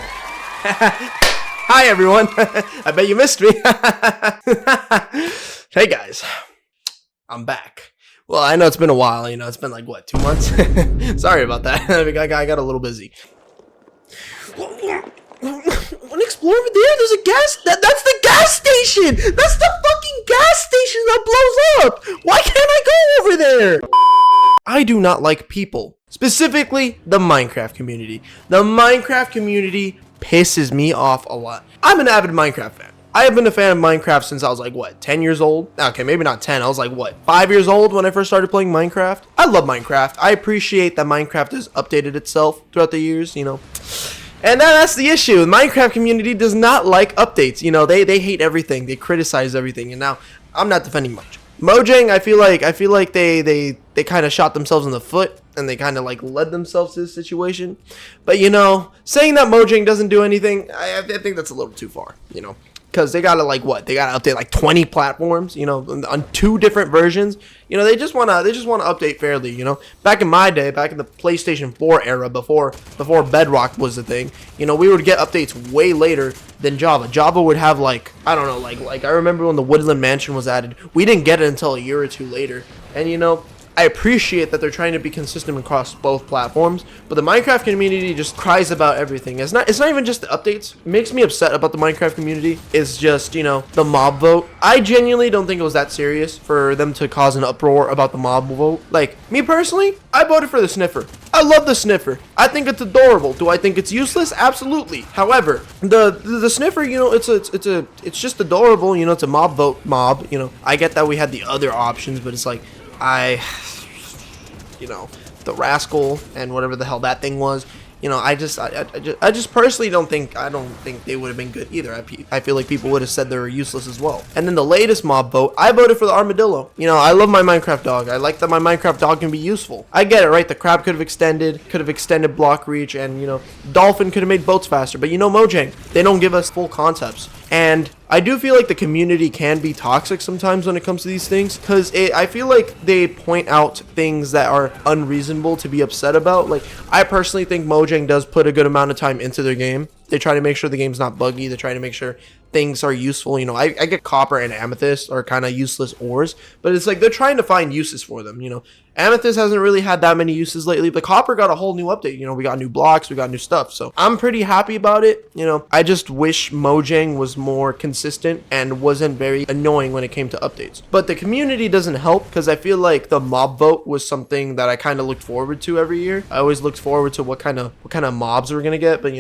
Hi everyone. I bet you missed me. Hey guys, I'm back. Well, I know it's been a while. It's been like what, 2 months? Sorry about that. I got a little busy. Wanna explore over there? There's a gas. That's the gas station. That's the fucking gas station that blows up. Why can't I go over there? I do not like people. Specifically, the Minecraft community. The Minecraft community pisses me off a lot. I'm an avid Minecraft fan. I have been a fan of Minecraft since I was like, what, 10 years old? Okay, maybe not 10. I was like, what, 5 years old when I first started playing Minecraft? I love Minecraft. I appreciate that Minecraft has updated itself throughout the years, And that's the issue. The Minecraft community does not like updates. They hate everything. They criticize everything. And now, I'm not defending much. Mojang, I feel like they kind of shot themselves in the foot and they kind of like led themselves to this situation. But saying that Mojang doesn't do anything, I think that's a little too far, because they gotta they gotta update like 20 platforms, on 2 different versions. They just wanna update fairly. Back in my day, back in the PlayStation 4 era, before Bedrock was a thing, we would get updates way later than Java. Java would have I don't know, I remember when the Woodland Mansion was added, we didn't get it until a year or 2 later. And I appreciate that they're trying to be consistent across both platforms, but the Minecraft community just cries about everything. It's not even just the updates. What makes me upset about the Minecraft community is just, the mob vote. I genuinely don't think it was that serious for them to cause an uproar about the mob vote. Me personally, I voted for the sniffer. I love the sniffer. I think it's adorable. Do I think it's useless? Absolutely. However, the sniffer, it's just adorable. It's a mob vote mob. I get that we had the other options, but it's like the rascal and whatever the hell that thing was. I just personally don't think they would have been good either. I feel like people would have said they were useless as well. And then the latest mob vote, I voted for the armadillo. I love my Minecraft dog. I like that my Minecraft dog can be useful. I get it, right? The crab could have extended block reach, and dolphin could have made boats faster. But Mojang, they don't give us full concepts. And I do feel like the community can be toxic sometimes when it comes to these things, because I feel like they point out things that are unreasonable to be upset about. I personally think Mojang does put a good amount of time into their game. They try to make sure the game's not buggy. They try to make sure things are useful. I get copper and amethyst are kind of useless ores, but it's like they're trying to find uses for them. Amethyst hasn't really had that many uses lately, but copper got a whole new update. We got new blocks, we got new stuff, so I'm pretty happy about it. I just wish Mojang was more consistent and wasn't very annoying when it came to updates. But the community doesn't help, because I feel like the mob vote was something that I kind of looked forward to every year. I always looked forward to what kind of mobs we're gonna get, but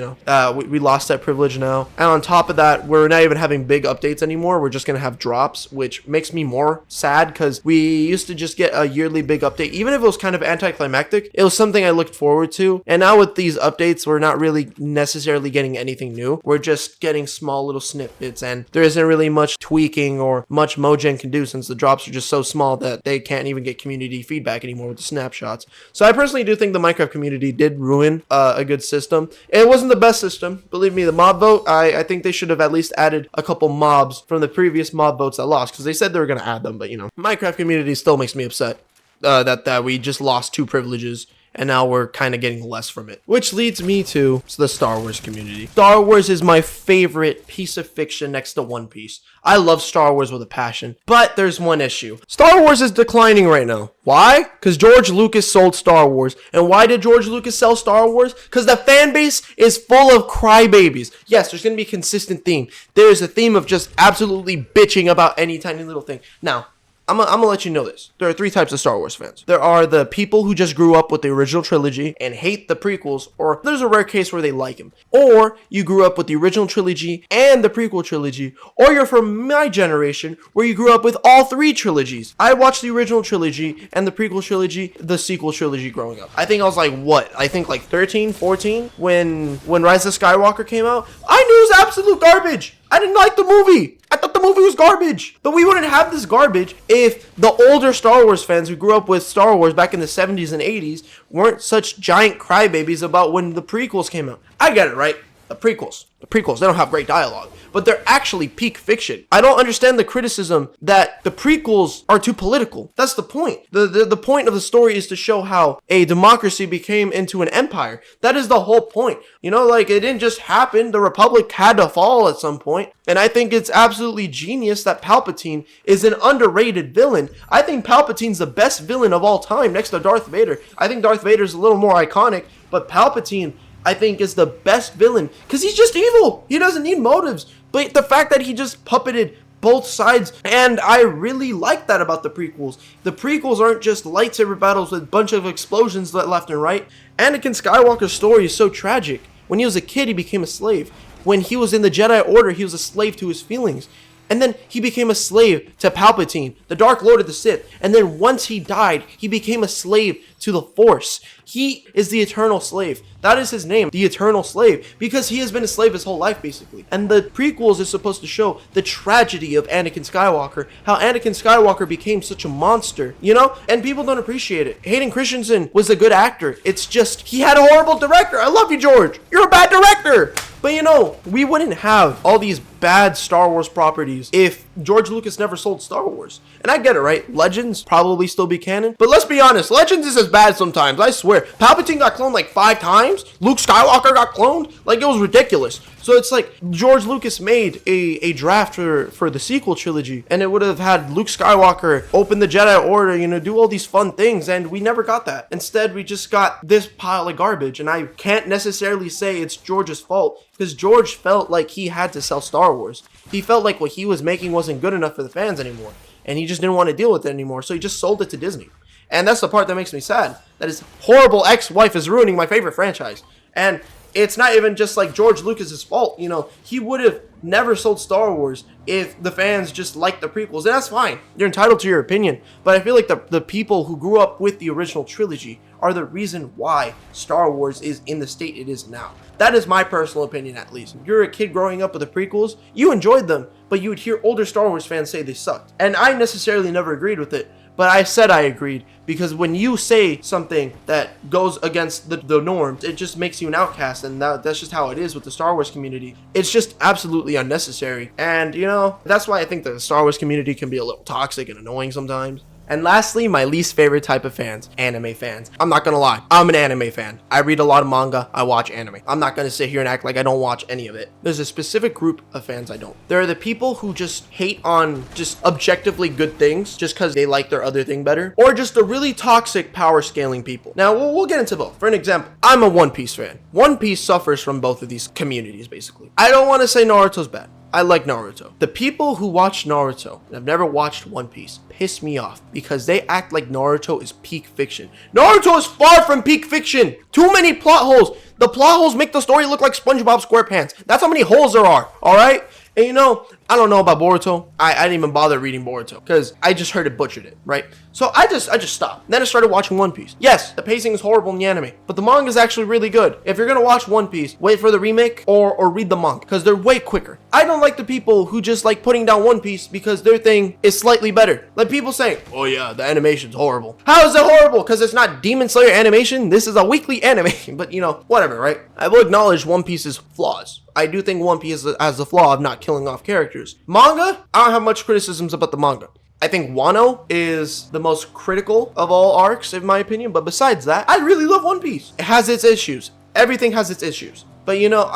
we lost that privilege now. And on top of that, we're not even having big updates anymore. We're just gonna have drops, which makes me more sad, because we used to just get a yearly big update. Even if it was kind of anticlimactic, it was something I looked forward to. And now with these updates, we're not really necessarily getting anything new. We're just getting small little snippets, and there isn't really much tweaking or much Mojang can do, since the drops are just so small that they can't even get community feedback anymore with the snapshots. So I personally do think the Minecraft community did ruin a good system. It wasn't the best system. Believe me, the mob vote, I think they should have at least added a couple mobs from the previous mob votes that lost, because they said they were going to add them, but Minecraft community still makes me upset. That we just lost 2 privileges, and now we're kind of getting less from it. Which leads me to the Star Wars community. Star Wars is my favorite piece of fiction next to One Piece. I love Star Wars with a passion, but there's one issue. Star Wars is declining right now. Why? Because George Lucas sold Star Wars. And why did George Lucas sell Star Wars? Because the fan base is full of crybabies. Yes, there's going to be a consistent theme. There is a theme of just absolutely bitching about any tiny little thing. Now, I'm gonna let you know this. There are 3 types of Star Wars fans. There are the people who just grew up with the original trilogy and hate the prequels, or there's a rare case where they like them. Or you grew up with the original trilogy and the prequel trilogy, or you're from my generation where you grew up with all 3 trilogies. I watched the original trilogy and the prequel trilogy, the sequel trilogy growing up. I think I was like, 13, 14 when Rise of Skywalker came out. I knew it was absolute garbage. I didn't like the movie. I thought the movie was garbage. But we wouldn't have this garbage if the older Star Wars fans who grew up with Star Wars back in the 70s and 80s weren't such giant crybabies about when the prequels came out. I get it, right? The prequels. The prequels, they don't have great dialogue, but they're actually peak fiction. I don't understand the criticism that the prequels are too political. That's the point. The point of the story is to show how a democracy became into an empire. That is the whole point. You know, like, it didn't just happen. The Republic had to fall at some point. And I think it's absolutely genius that Palpatine is an underrated villain. I think Palpatine's the best villain of all time next to Darth Vader. I think Darth Vader's a little more iconic, but Palpatine, I think, is the best villain because he's just evil. He doesn't need motives. But the fact that he just puppeted both sides, and I really like that about the prequels. The prequels aren't just lightsaber battles with a bunch of explosions left and right. Anakin Skywalker's story is so tragic. When he was a kid, he became a slave. When he was in the Jedi Order, he was a slave to his feelings. And then he became a slave to Palpatine, the Dark Lord of the Sith. And then once he died, he became a slave to the Force. He is the eternal slave. That is his name, the eternal slave, because he has been a slave his whole life, basically. And the prequels is supposed to show the tragedy of Anakin Skywalker, how Anakin Skywalker became such a monster, you know? And people don't appreciate it. Hayden Christensen was a good actor. It's just, he had a horrible director. I love you, George. You're a bad director. But you know, we wouldn't have all these bad Star Wars properties if George Lucas never sold Star Wars. And I get it, right? Legends probably still be canon. But let's be honest, Legends is as bad sometimes, I swear. Palpatine got cloned like 5 times. Luke Skywalker got cloned. Like, it was ridiculous. So it's like George Lucas made a draft for the sequel trilogy, and it would have had Luke Skywalker open the Jedi Order, you know, do all these fun things, and we never got that. Instead, we just got this pile of garbage, and I can't necessarily say it's George's fault, because George felt like he had to sell Star Wars. He felt like what he was making wasn't good enough for the fans anymore, and he just didn't want to deal with it anymore, so he just sold it to Disney. And that's the part that makes me sad, that his horrible ex-wife is ruining my favorite franchise. And it's not even just like George Lucas's fault, you know. He would have never sold Star Wars if the fans just liked the prequels, and that's fine. You're entitled to your opinion, but I feel like the people who grew up with the original trilogy are the reason why Star Wars is in the state it is now. That is my personal opinion, at least. If you're a kid growing up with the prequels, you enjoyed them, but you would hear older Star Wars fans say they sucked. And I necessarily never agreed with it, but I said I agreed, because when you say something that goes against the norms, it just makes you an outcast, and that's just how it is with the Star Wars community. It's just absolutely unnecessary, and you know, that's why I think the Star Wars community can be a little toxic and annoying sometimes. And lastly, my least favorite type of fans, anime fans. I'm not gonna lie, I'm an anime fan. I read a lot of manga, I watch anime. I'm not gonna sit here and act like I don't watch any of it. There's a specific group of fans I don't. There are the people who just hate on just objectively good things just because they like their other thing better, or just the really toxic power scaling people. Now, we'll get into both. For an example, I'm a One Piece fan. One Piece suffers from both of these communities, basically. I don't want to say Naruto's bad. I like Naruto. The people who watch Naruto and have never watched One Piece piss me off because they act like Naruto is peak fiction. Naruto is far from peak fiction. Too many plot holes. The plot holes make the story look like SpongeBob SquarePants. That's how many holes there are, alright? And you know, I don't know about Boruto. I didn't even bother reading Boruto because I just heard it butchered it, right? So I just stopped. Then I started watching One Piece. Yes, the pacing is horrible in the anime, but the manga is actually really good. If you're gonna watch One Piece, wait for the remake or read the manga because they're way quicker. I don't like the people who just like putting down One Piece because their thing is slightly better. Like people saying, oh yeah, the animation's horrible. How is it horrible? Because it's not Demon Slayer animation. This is a weekly anime. But you know, whatever, right? I will acknowledge One Piece's flaws. I do think One Piece has the flaw of not killing off characters. Manga, I don't have much criticisms about the manga. I think Wano is the most critical of all arcs, in my opinion. But besides that, I really love One Piece. It has its issues. Everything has its issues. But you know,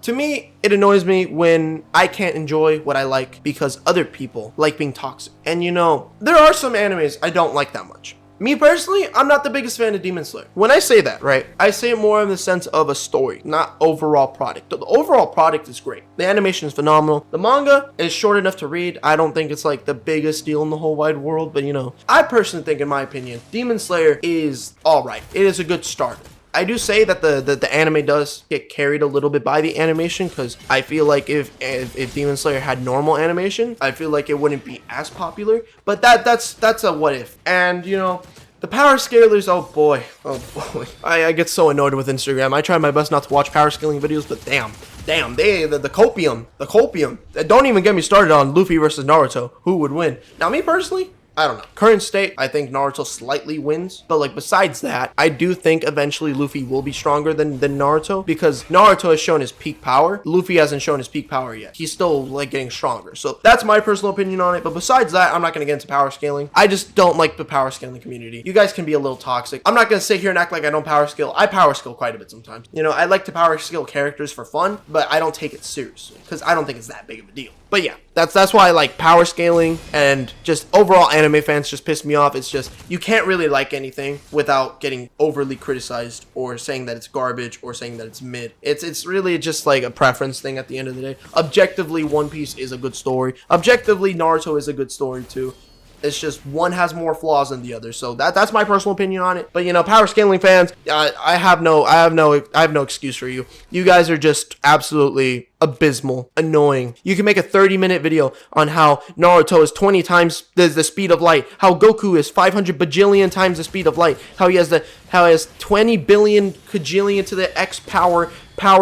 to me, it annoys me when I can't enjoy what I like because other people like being toxic. And you know, there are some animes I don't like that much. Me personally, I'm not the biggest fan of Demon Slayer. When I say that, right, I say it more in the sense of a story, not overall product. The overall product is great. The animation is phenomenal. The manga is short enough to read. I don't think it's like the biggest deal in the whole wide world, but you know, I personally think, in my opinion, Demon Slayer is alright. It is a good start. I do say that the anime does get carried a little bit by the animation because I feel like if Demon Slayer had normal animation, I feel like it wouldn't be as popular. But that's a what if. And you know, the power scalers, oh boy. I get so annoyed with Instagram. I try my best not to watch power scaling videos, but damn, the copium. Don't even get me started on Luffy versus Naruto. Who would win? Now, me personally, I don't know. Current state, I think Naruto slightly wins. But like besides that, I do think eventually Luffy will be stronger than Naruto, because Naruto has shown his peak power. Luffy hasn't shown his peak power yet. He's still like getting stronger. So that's my personal opinion on it. But besides that, I'm not going to get into power scaling. I just don't like the power scaling community. You guys can be a little toxic. I'm not going to sit here and act like I don't power skill. I power skill quite a bit sometimes. You know, I like to power skill characters for fun, but I don't take it seriously because I don't think it's that big of a deal. But yeah, that's why I like power scaling, and just overall anime fans just piss me off. It's just, you can't really like anything without getting overly criticized or saying that it's garbage or saying that it's mid. It's really just like a preference thing at the end of the day. Objectively, One Piece is a good story. Objectively, Naruto is a good story too. It's just one has more flaws than the other. So that's my personal opinion on it. But you know, power scaling fans, I have no excuse for you. You guys are just absolutely abysmal, annoying. You can make a 30-minute video on how Naruto is 20 times the speed of light, how Goku is 500 bajillion times the speed of light, how he has 20 billion kajillion to the X power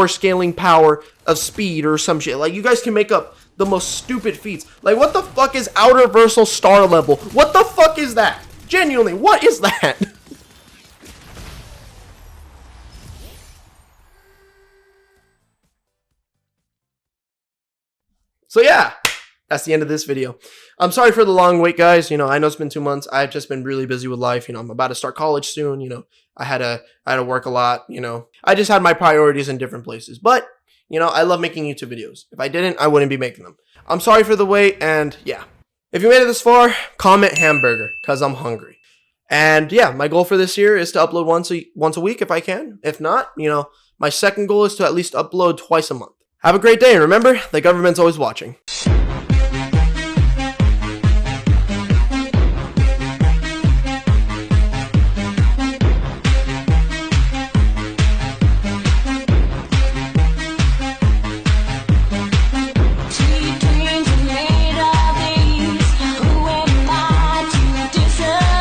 scaling power of speed or some shit. Like, you guys can make up the most stupid feats. Like, what the fuck is outer versal star level? What the fuck is that? Genuinely, what is that? So yeah, that's the end of this video. I'm sorry for the long wait, guys. You know, I know it's been 2 months. I've just been really busy with life. You know, I'm about to start college soon. You know, I had to work a lot. You know, I just had my priorities in different places. But you know, I love making YouTube videos. If I didn't, I wouldn't be making them. I'm sorry for the wait, and yeah. If you made it this far, comment hamburger, because I'm hungry. And yeah, my goal for this year is to upload once a week if I can. If not, you know, my second goal is to at least upload twice a month. Have a great day, and remember, the government's always watching.